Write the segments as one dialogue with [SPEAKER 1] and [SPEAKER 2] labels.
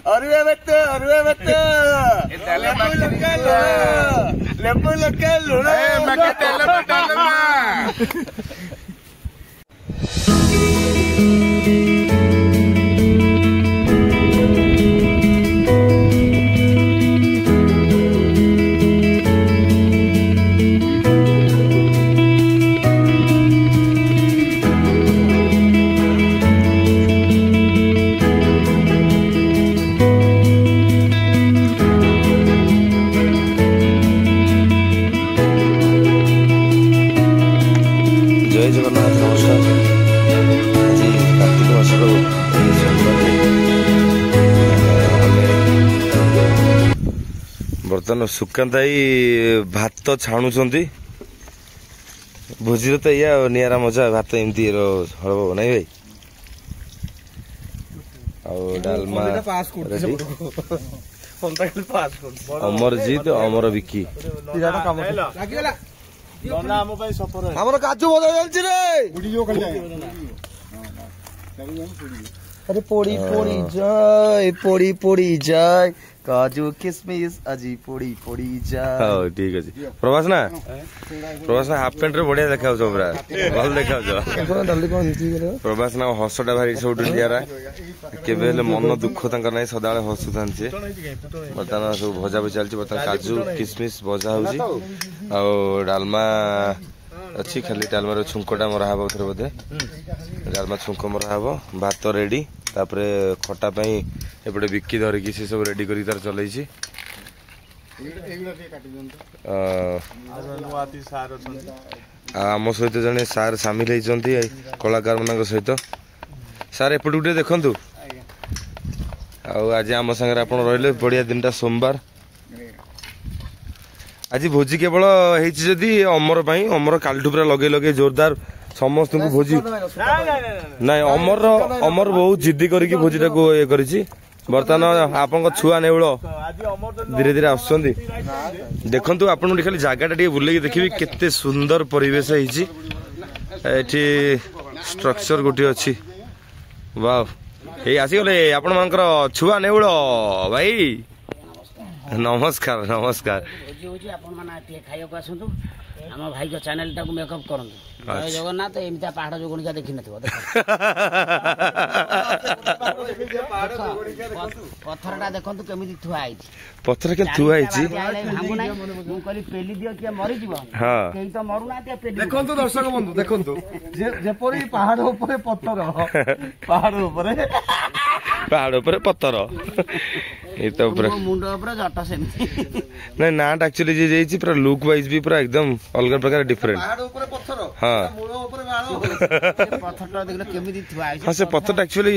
[SPEAKER 1] अरुआ भात लेबू लोकल लुण बर्तमान सुकांताई भात छाणुंट भोजी तो या निरा मजा भात एमती हल ना भाई डालमा अमरजीत अमर विकी काजू अरे पोड़ी पोड़ी जाए पोड़ी पोड़ी जाए काजू किसमिस अजी पोड़ी पोड़ी जाए हाँ ठीक अच्छे प्रभास ना हाफ पैंट रे बढ़िया देखा पूरा भल देखा प्रभास ना हसटा भारी सब इंडिया केवे मन दुख ना सदा हसु था बर्तमान सब भजा भी चलती बर्तमान काजू किसमिस भजा हो डालमा अच्छी खाली डालमार छुंकटा मरा हम थे बोधे डालमा छुंक मरा हम भात रेडी तापरे खटा एपटे बिक्की धरिकी से सब रेडी कर चल आम सहित जड़े सार सामिल होती कलाकार मान सहित सार एपटे गोटे देखु आज आम सागर आप रही बढ़िया दिन टा सोमवार आज भोजी केवल होती अमर अमर कालठू पूरा लगे लगे जोरदार समस्त को भोजी ना अमर अमर बहुत जिद्दी करके भोजीटा को ये कर बर्तमान आप छुआ नेउल धीरे धीरे आस देखु आप खाली जगटा बुले देखिए केते सुंदर परिवेश होती स्ट्रक्चर गोटे अच्छी वाह ये आसीगले आपण मानकर छुआ नेउल भाई नमस्कार नमस्कार आम भाई को चैनल टाक मेकअप करूँ जय जगन्नाथ एमती पहाड़ जो गुणिका देखी न पत्थर देखो केमी थुआई पत्थर के थुआई पेली दियो किए मरी तो मरुना देखो दर्शक बंधु देखो जेपरी पहाड़ ऊपर पत्थर पहाड़ ऊपर पत्थर तो मुंड जट सेमती ना नाट एक्चुअली जे जाइछि पूरा लुक वाइज भी पूरा एकदम अलग प्रकार डिफरेंट हाँ पत्थर देखले केमिति थुआ हां से पत्थर एक्चुअली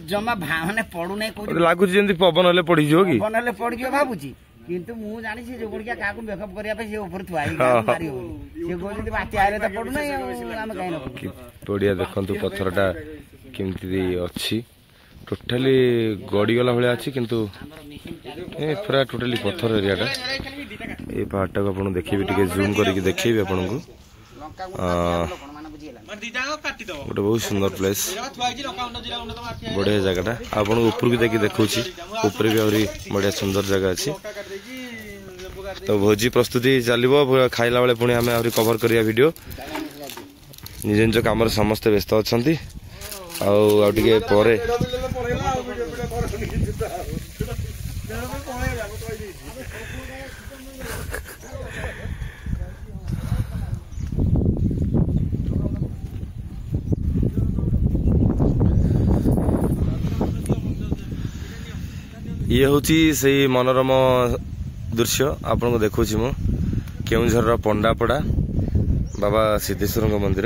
[SPEAKER 1] जमा माने पडु नै को लागु जेंति पवन हले पड़ी जो की पवन हले पड़ी जो भाबुची किंतु मु जानि छी जो गुड़िया काकू मेकअप करिया पे से ऊपर थुआई मारी हो से गोजि बाती आले त पडु नै हम काई न बढ़िया देखंतु पत्थरटा केमिति अछि टोटाली गड़ीगला भाया अच्छी किंतु पूरा टोटाली पत्थर एरियाटा ये पहाड़टा को आप देखिए जूम करके देखिए आपन को गोटे बहुत सुंदर प्लेस बढ़िया जगह आपन ऊपर भी देखिए देखा ऊपर भी आहरी बढ़िया सुंदर जगह अच्छी तो भोजी प्रस्तुति चलो खाइला बेले पुणी आम आहरी कवर करिया वीडियो निज निज काम समस्ते व्यस्त अच्छा आउे पर ये हूँ से मनोरम दृश्य आपन को देखुची मु केउझर पंडापड़ा बाबा सिद्धेश्वर मंदिर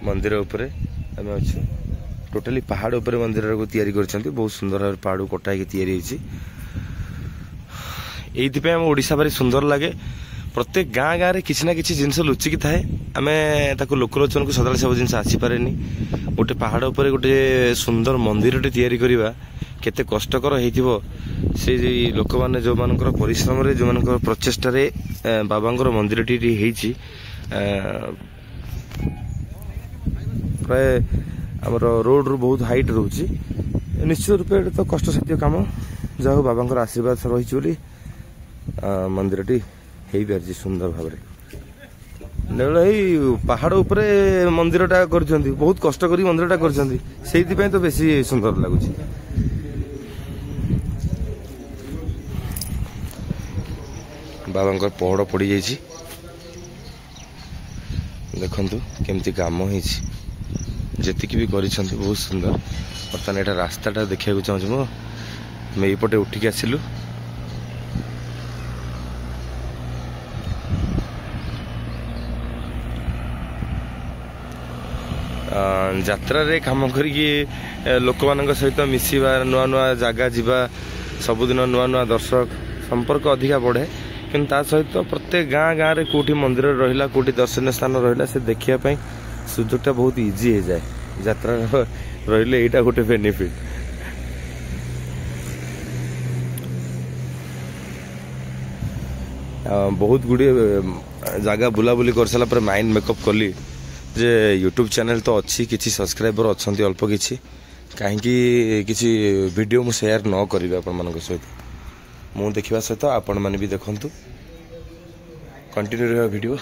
[SPEAKER 1] मंदिर उपरे आम अच्छे टोटाली पहाड़ उपर मंदिर को तैयारी करछंती बहुत सुंदर पहाड़ कटा की तैयारी होती आम ओडिशा भारी सुंदर लगे प्रत्येक गाँ गाँव में किसी ना किसी जिनस लुचिकी थाए आम लोकलोचन को सदा सब जिन आसीपे गोटे पहाड़ उपर गोटे सुंदर मंदिर तैयारी करवा केते कष्टकर हो से लोक मैंने जो मान परिश्रम जो मान प्रचेषार बाबा मंदिर टी प्राय आमर रोड रू बहुत हाइट रोचे निश्चित रूपे तो कष्टसाध्य काम जा हो बाबा आशीर्वाद रही मंदिरटी हो पारि सुंदर भाव पहाड़ उपरे मंदिरटा कर बहुत कष्ट कर मंदिरटा कर तो बेसी सुंदर लगुच। बाबा पहड़ पड़ जा देखु केमती काम हो जी भी कर बहुत सुंदर। बर्तमान यहाँ रास्ताटा देखा चाहूँ मैं यपटे उठिक आसलु यात्रा कम कर लोक मान सहित मिसवा नुआ नुआ जगह जावा सबुदिन नुआ नुआ दर्शक संपर्क अधिका बढ़े कि सहित प्रत्येक गाँ गाँव में कौटी मंदिर रहा कौटी दर्शनीय स्थान रहा से देखापी सुजोगटा बहुत इजी हो जाए यात्रा रही यहाँ गोटे बेनिफिट। बहुत गुड़े जगह बुलाबुली कर सारा पर माइंड मेकअप कली जे यूट्यूब चैनल तो अच्छी किसी सब्सक्राइबर अच्छा अल्प किसी कहीं किसी वीडियो मु शेयर न करी आपण मान सहित मु देखा सहित आपण मैंने भी देखु कंटिन्यू रहा वीडियो।